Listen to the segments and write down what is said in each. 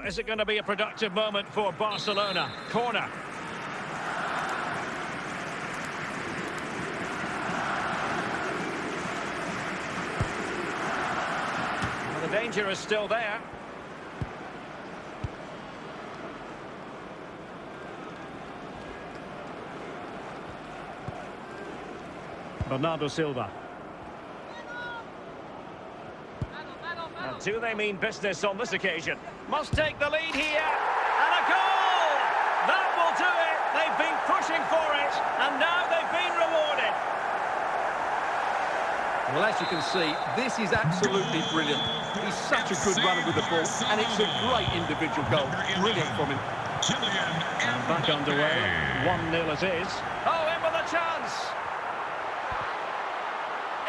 Is it going to be a productive moment for Barcelona? Corner. Well, the danger is still there. Bernardo Silva. Do they mean business on this occasion? Must take the lead here. And a goal! That will do it. They've been pushing for it, and now they've been rewarded. Well, as you can see, this is absolutely brilliant. He's such a good runner with the ball, and it's a great individual goal. Brilliant from him. And back underway. 1-0 it is. Oh, in with a chance.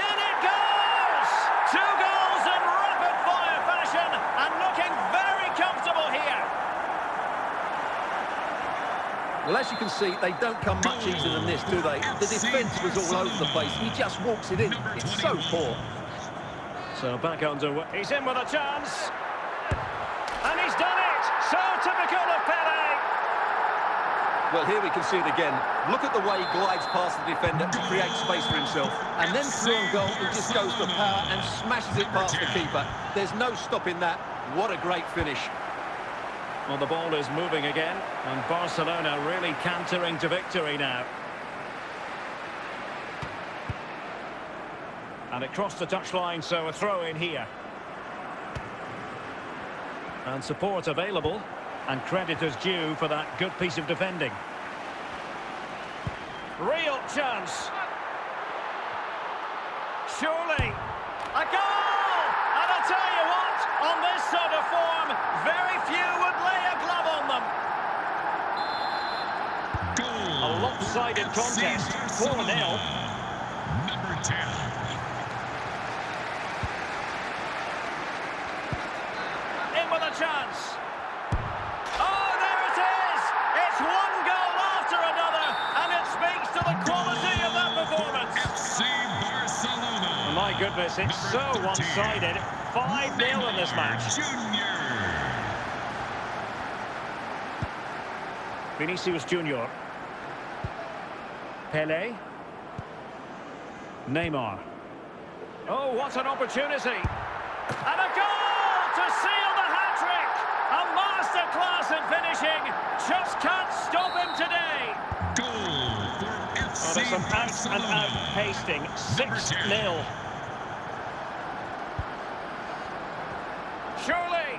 In it goes! 2 goals in rapid-fire fashion, and looking very comfortable here. Well, as you can see, they don't come much easier than this, do they? The defence was all over the place. He just walks it in. It's so poor. So back underway. He's in with a chance. And he's done it! So typical of Pelé. Well, here we can see it again. Look at the way he glides past the defender to create space for himself. And then through on goal, he just goes for power and smashes it past the keeper. There's no stopping that. What a great finish. Well, the ball is moving again, and Barcelona really cantering to victory now. And it crossed the touchline, so a throw in here. And support available, and credit is due for that good piece of defending. Real chance. Surely. A goal! And I'll tell you what, on this sort of form, very few would lay a glove on them. Goal. A lopsided contest, 4-0. Number 10. In with a chance. Oh, there it is! It's 1 goal after another, and it speaks to the quality of that performance. FC Barcelona. My goodness, it's so one-sided. 5-0 in this match. Junior. Vinicius Jr. Pelé. Neymar. Oh, what an opportunity. And a goal to seal the hat-trick. A masterclass in finishing. Just can't stop him today. Goal for FC There's some Barcelona. out-and-out pasting. 6-0. Surely.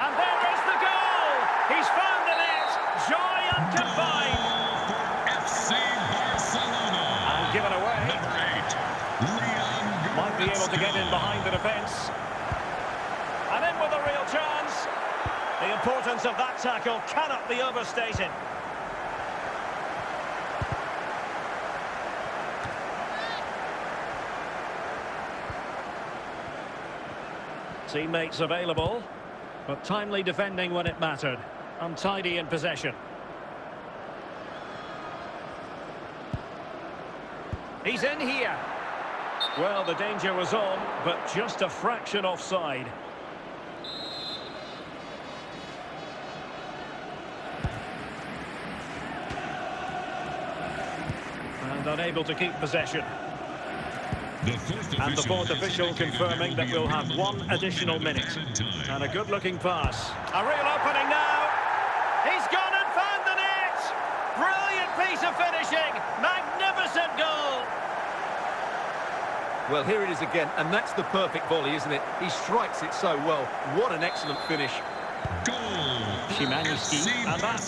And there is the goal. He's found the net. Joy unconfined. For FC Barcelona. And given away. Number 8. Might be able to get in behind the defence. And in with a real chance. The importance of that tackle cannot be overstated. Teammates available, but timely defending when it mattered. Untidy in possession. He's in here. Well, the danger was on, but just a fraction offside. unable to keep possession. And the fourth official confirming that we'll have one additional minute. And a good-looking pass. A real opening now. He's gone and found the net. Brilliant piece of finishing. Magnificent goal. Well, here it is again, and that's the perfect volley, isn't it? He strikes it so well. What an excellent finish. Goal. And that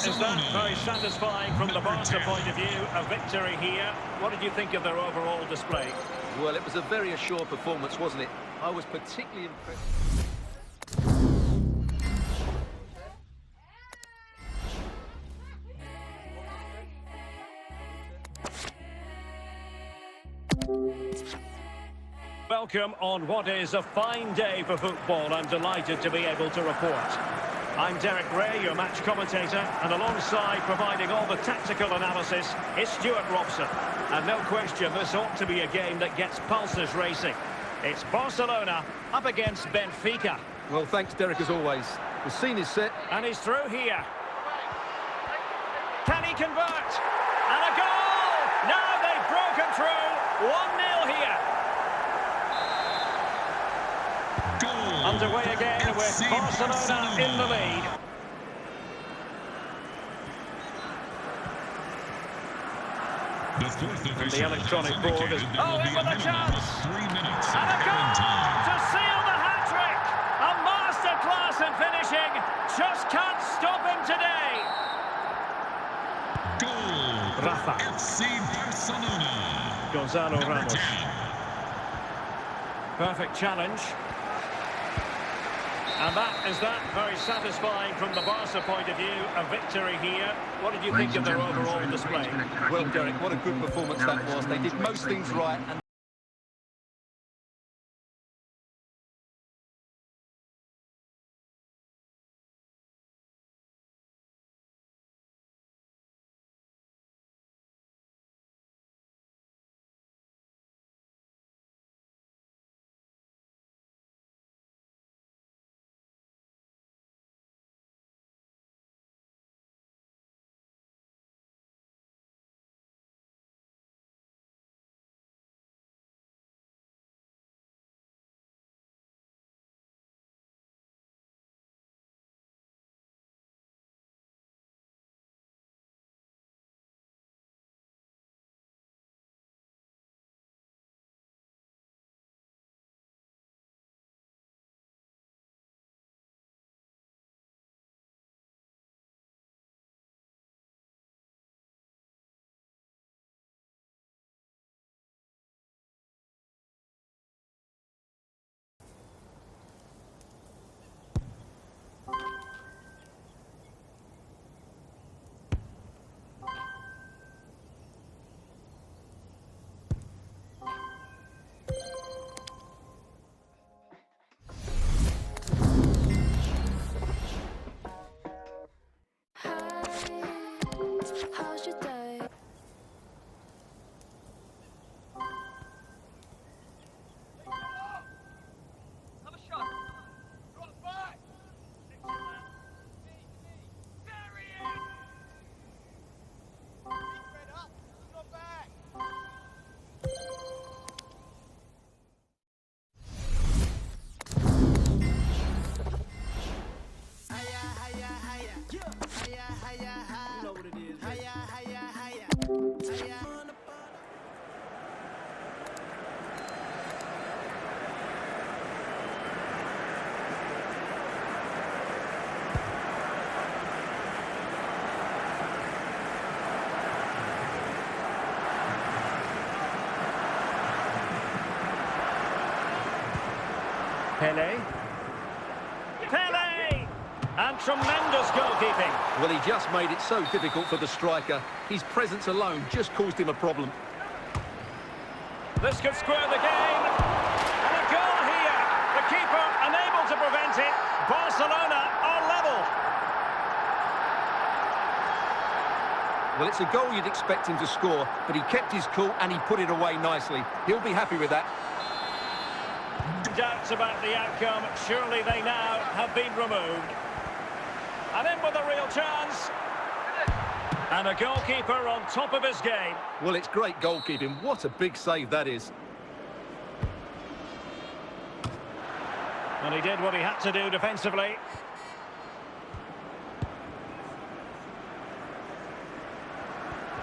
is that. Very satisfying from the Barca point of view. A victory here. What did you think of their overall display? Well, it was a very assured performance, wasn't it? I was particularly impressed. Welcome on what is a fine day for football. I'm delighted to be able to report. I'm Derek Ray, your match commentator, and alongside providing all the tactical analysis is Stuart Robson. And no question, this ought to be a game that gets pulses racing. It's Barcelona up against Benfica. Well, thanks, Derek, as always. The scene is set. And he's through here. Can he convert? And a goal! Now they've broken through. 1-0 here. Goal. Underway again with Barcelona in the lead. And the electronic board is... Oh, in with a chance! And a goal to seal the hat-trick! A masterclass in finishing. Just can't stop him today. Goal. Rafa. FC Barcelona. Gonzalo Ramos. Perfect challenge. And that is that. Very satisfying from the Barca point of view. A victory here. What did you think of their overall display? Well, Derek, what a good performance that was. They did most things right. And How's your day? Have a shot. Drop back. There he is. Spread up. Not back. You know what it is. Pele. Pele! And tremendous goalkeeping. well, he just made it so difficult for the striker. His presence alone just caused him a problem. This could square the game. And a goal here. The keeper unable to prevent it. Barcelona are level. Well, it's a goal you'd expect him to score, but he kept his cool and he put it away nicely. He'll be happy with that. Doubts about the outcome. Surely they now have been removed. And in with a real chance. And a goalkeeper on top of his game. Well, it's great goalkeeping. What a big save that is. And he did what he had to do defensively.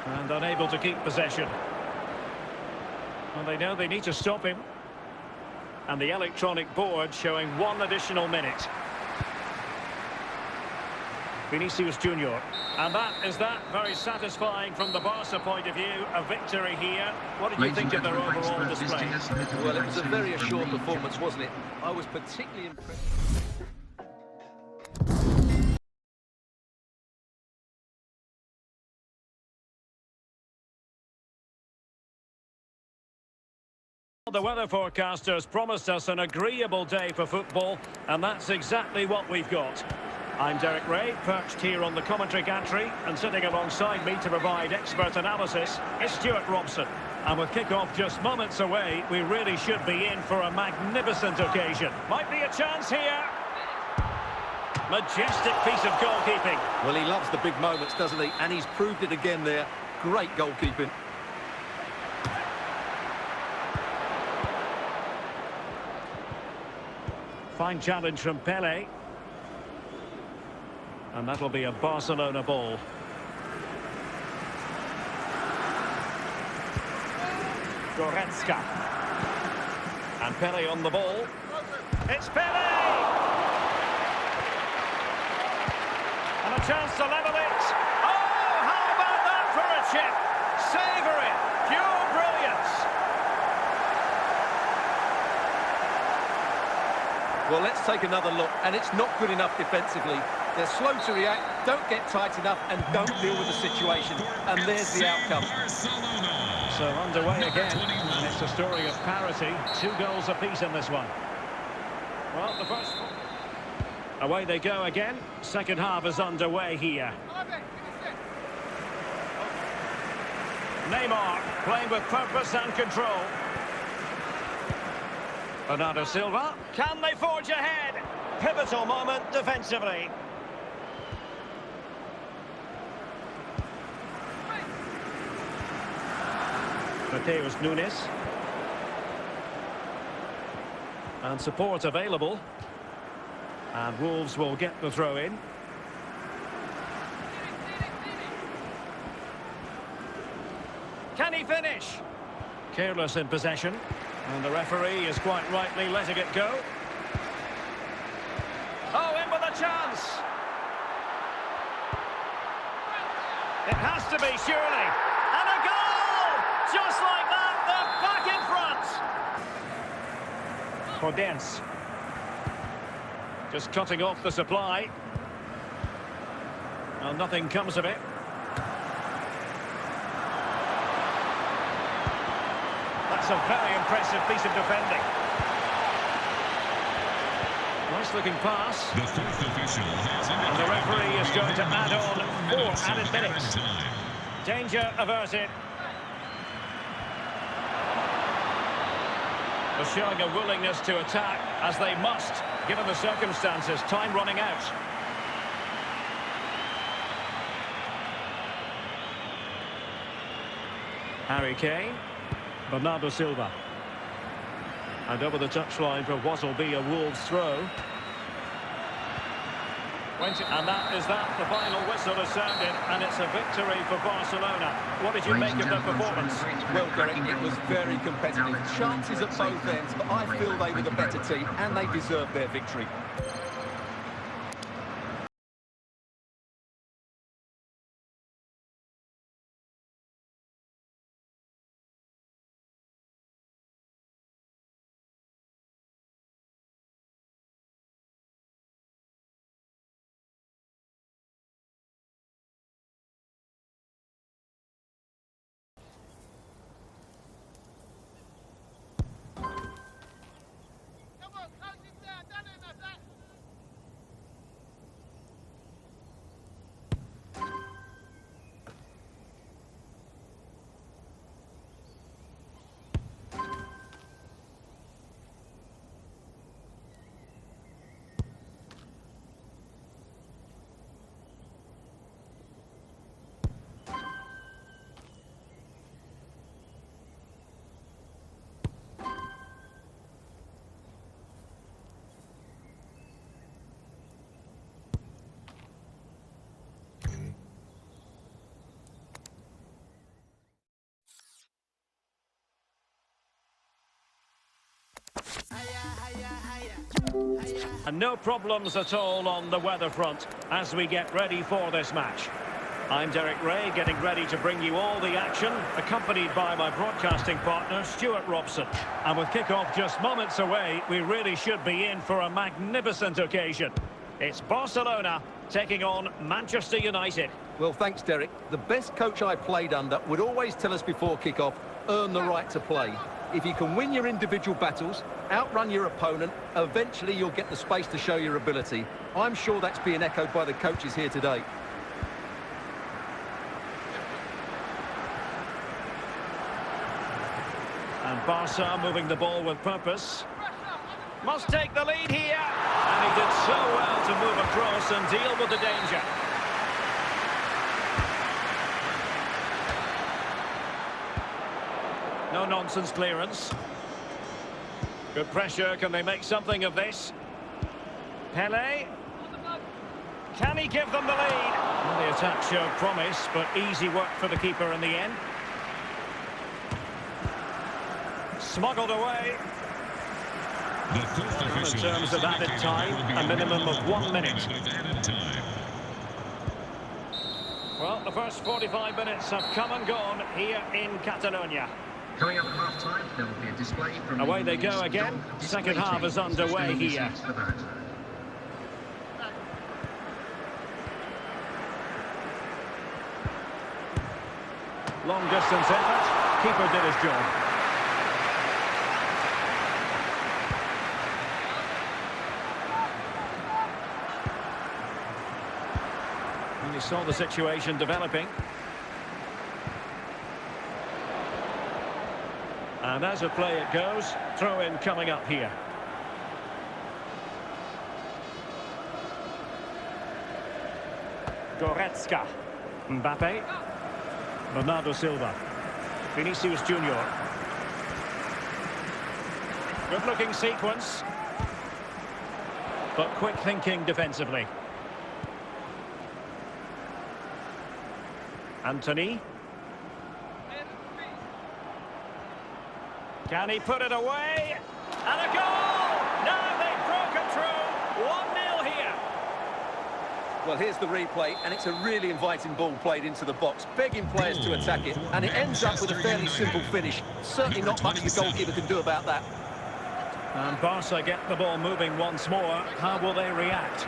And unable to keep possession. Well, they know they need to stop him. And the electronic board showing 1 additional minute. Vinicius Jr. And that is that. Very satisfying from the Barca point of view. A victory here. What did you think of their overall display? Well, it was a very assured performance, wasn't it? I was particularly impressed. The weather forecasters promised us an agreeable day for football, and that's exactly what we've got. I'm Derek Ray, perched here on the commentary gantry, and sitting alongside me to provide expert analysis is Stuart Robson. And with kick-off just moments away, we really should be in for a magnificent occasion. Might be a chance here. Majestic piece of goalkeeping. Well, he loves the big moments, doesn't he? And he's proved it again there. Great goalkeeping. Fine challenge from Pele. And that'll be a Barcelona ball. Goretzka. And Pele on the ball. It's Pele! And a chance to level it. Oh, how about that for a chip? Savour it. Pure brilliance. Well, let's take another look. And it's not good enough defensively. They're slow to react, don't get tight enough, and don't deal with the situation. And there's the outcome. So underway again, and it's a story of parity. 2 goals apiece in this one. Well, the first... Away they go again. Second half is underway here. Neymar playing with purpose and control. Bernardo Silva. Can they forge ahead? Pivotal moment defensively. Mateus Nunes. And support available. And Wolves will get the throw in. Can he finish? Careless in possession. And the referee is quite rightly letting it go. Oh, in with a chance. It has to be, surely. And a goal! Just like that, they're back in front. Podence. Just cutting off the supply. Well, nothing comes of it. That's a very impressive piece of defending. Nice looking pass. The fourth official has And the referee is going to add on 4 added minutes. Danger averted. They're showing a willingness to attack, as they must, given the circumstances. Time running out. Harry Kane. Bernardo Silva. And over the touchline for what will be a Wolves throw. And that is that. The final whistle has sounded, and it's a victory for Barcelona. What did you make of their performance? Well, Derek, it was very competitive. Chances at both ends, but I feel they were the better team, and they deserved their victory. And no problems at all on the weather front as we get ready for this match. I'm Derek Ray, getting ready to bring you all the action, accompanied by my broadcasting partner, Stuart Robson. And with kick-off just moments away, we really should be in for a magnificent occasion. It's Barcelona taking on Manchester United. Well, thanks, Derek. The best coach I played under would always tell us before kick-off, earn the right to play. If you can win your individual battles, outrun your opponent, eventually you'll get the space to show your ability. I'm sure that's being echoed by the coaches here today. And Barca moving the ball with purpose. Must take the lead here. And he did so well to move across and deal with the danger. No-nonsense clearance. Good pressure. Can they make something of this? Pele. Can he give them the lead? Well, the attack showed promise, but easy work for the keeper in the end. Smuggled away. The fourth In official terms of has added indicated time, there will be a minimum of 1 minute. of added time. Well, the first 45 minutes have come and gone here in Catalonia. Coming up at half-time, there will be a display from... Away they go again. Second half is underway here. Long distance effort. Keeper did his job. And he saw the situation developing. And as a play it goes, throw in coming up here. Goretzka. Mbappe. Bernardo Silva. Vinicius Jr. Good looking sequence. But quick thinking defensively. Anthony. Can he put it away? And a goal! Now they've broken through. 1-0 here. Well, here's the replay, and it's a really inviting ball played into the box, begging players to attack it, and it ends up with a fairly simple finish. Certainly not much the goalkeeper can do about that. And Barca get the ball moving once more. How will they react?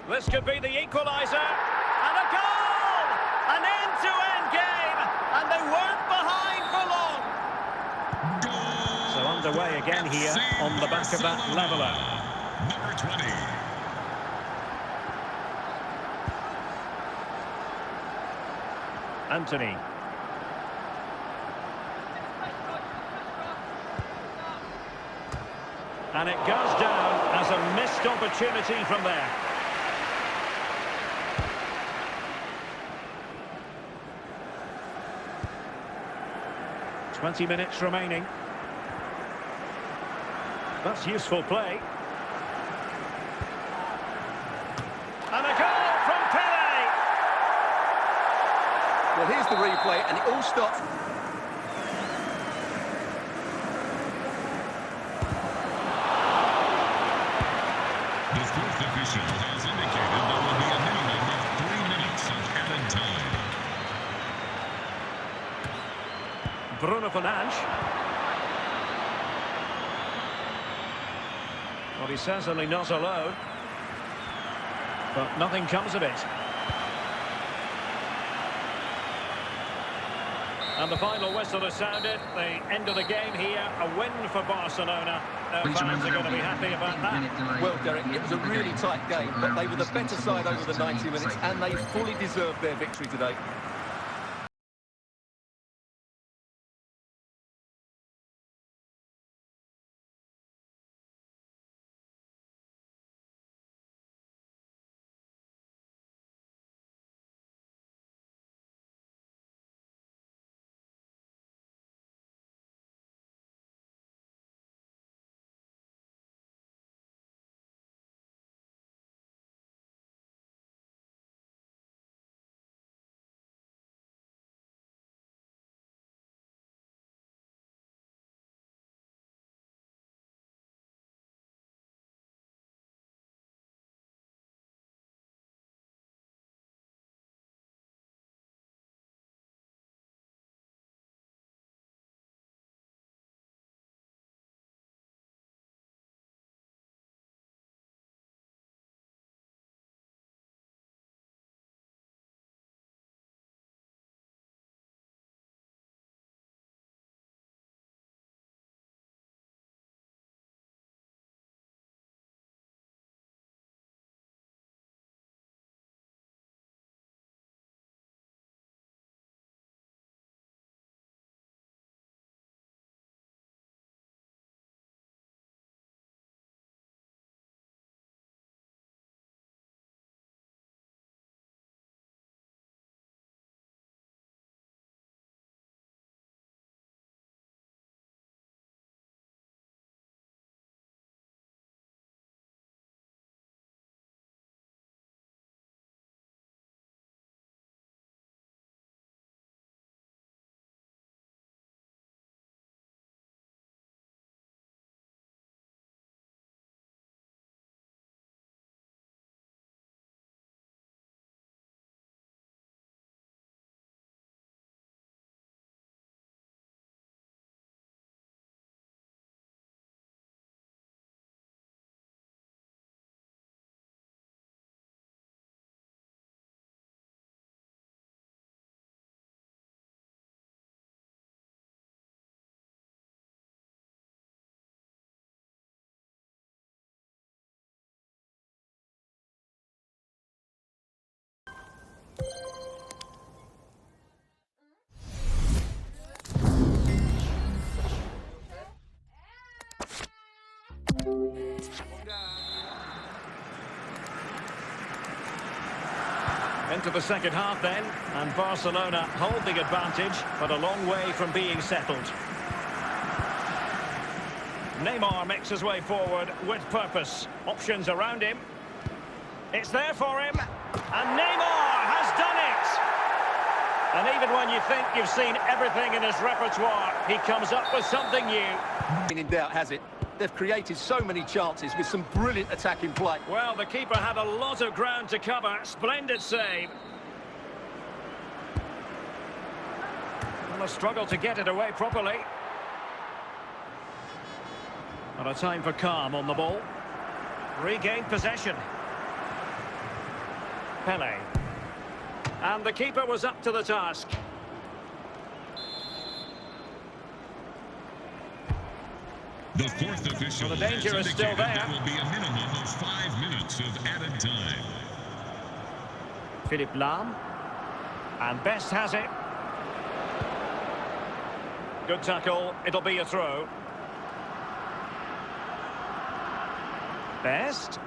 This could be the equaliser. And a goal! An end-to-end game. And they weren't behind for long. So underway again here on the back of that leveller. Number 20. Anthony. And it goes down as a missed opportunity from there. "20 minutes remaining. That's useful play. And a goal from Pele! Well, here's the replay, and it all stops. The fourth official has indicated there will be a minimum of 3 minutes of added time. Bruno Fernandes. Well, he's certainly not alone. But nothing comes of it. And the final whistle has sounded. The end of the game here. A win for Barcelona. Their fans are going to be happy about that. Well, Derek, it was a really tight game, but they were the better side over the 90 minutes, and they fully deserved their victory today. Into the second half then, and Barcelona hold the advantage, but a long way from being settled. Neymar makes his way forward with purpose. Options around him. It's there for him, and Neymar has done it! And even when you think you've seen everything in his repertoire, he comes up with something new. In doubt, has it? They've created so many chances with some brilliant attacking play. Well, the keeper had a lot of ground to cover. Splendid save. Well, a struggle to get it away properly. But a time for calm on the ball. Regained possession. Pele. And the keeper was up to the task. The fourth official Well, the danger has is still indicated there. There will be a minimum of 5 minutes of added time. Philipp Lahm. And Best has it. Good tackle. It'll be a throw. Best.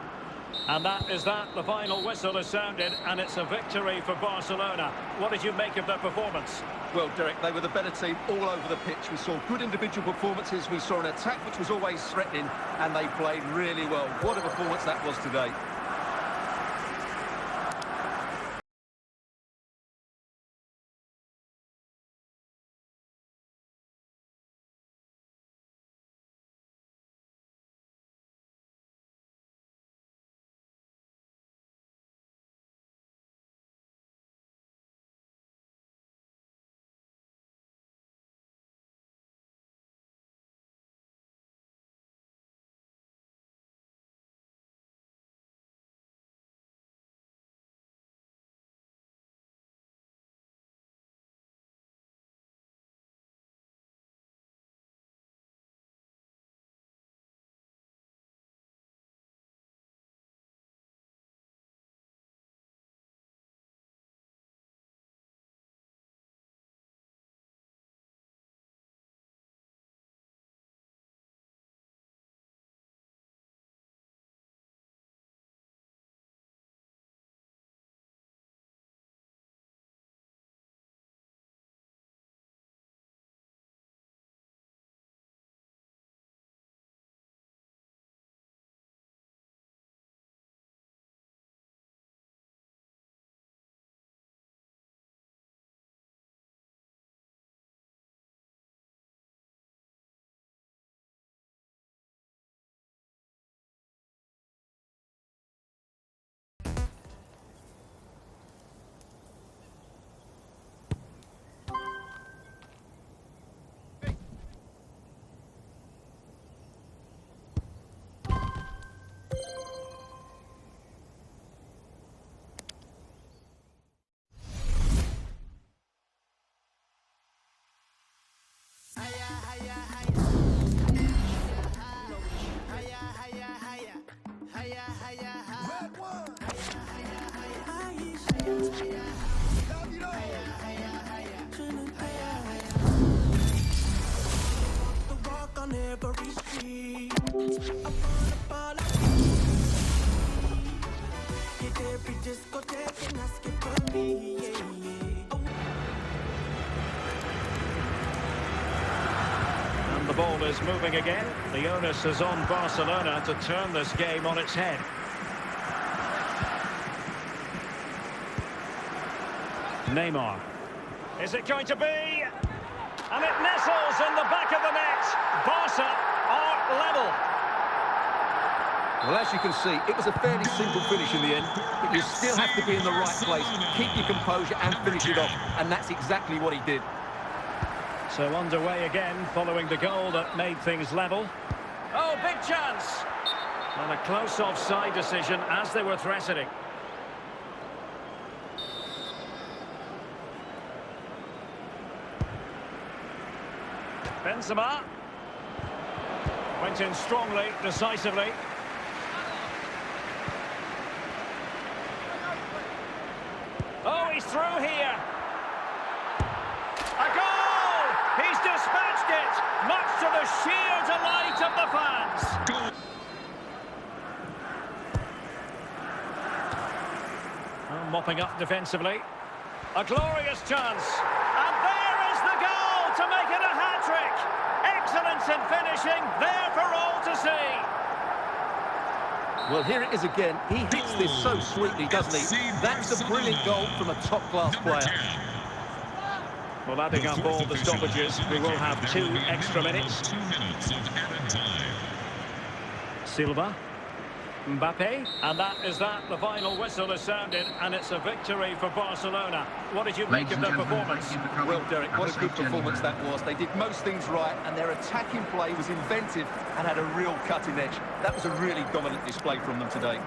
And that is that. The final whistle is sounded, and it's a victory for Barcelona. What did you make of their performance? Well, Derek, they were the better team all over the pitch. We saw good individual performances. We saw an attack which was always threatening, and they played really well. What a performance that was today. And the ball is moving again. The onus is on Barcelona to turn this game on its head. Neymar. Is it going to be? And it nestles in the back of the net. Barca are level. Well, as you can see, it was a fairly simple finish in the end, but you still have to be in the right place, keep your composure and finish it off, and that's exactly what he did. So underway again, following the goal that made things level. Oh, big chance! And a close offside decision as they were threatening. Benzema. Went in strongly, decisively. Oh, he's through here. A goal! He's dispatched it, much to the sheer delight of the fans. mopping up defensively. A glorious chance. And there is the goal to make it a hat-trick. Excellence in finishing, there for all to see. Well, here it is again. He hits this so sweetly, doesn't he? That's a brilliant goal from a top-class player. Well, adding up all the stoppages, we will have 2 extra minutes. 2 minutes of added time. Silva. Mbappe. And that is that. The final whistle is sounded, and it's a victory for Barcelona. What did you make Ladies of and their gentlemen, performance? thank you for coming. Well, Derek, Have what a a good safe journey performance home. that was. They did most things right, and their attacking play was inventive and had a real cutting edge. That was a really dominant display from them today.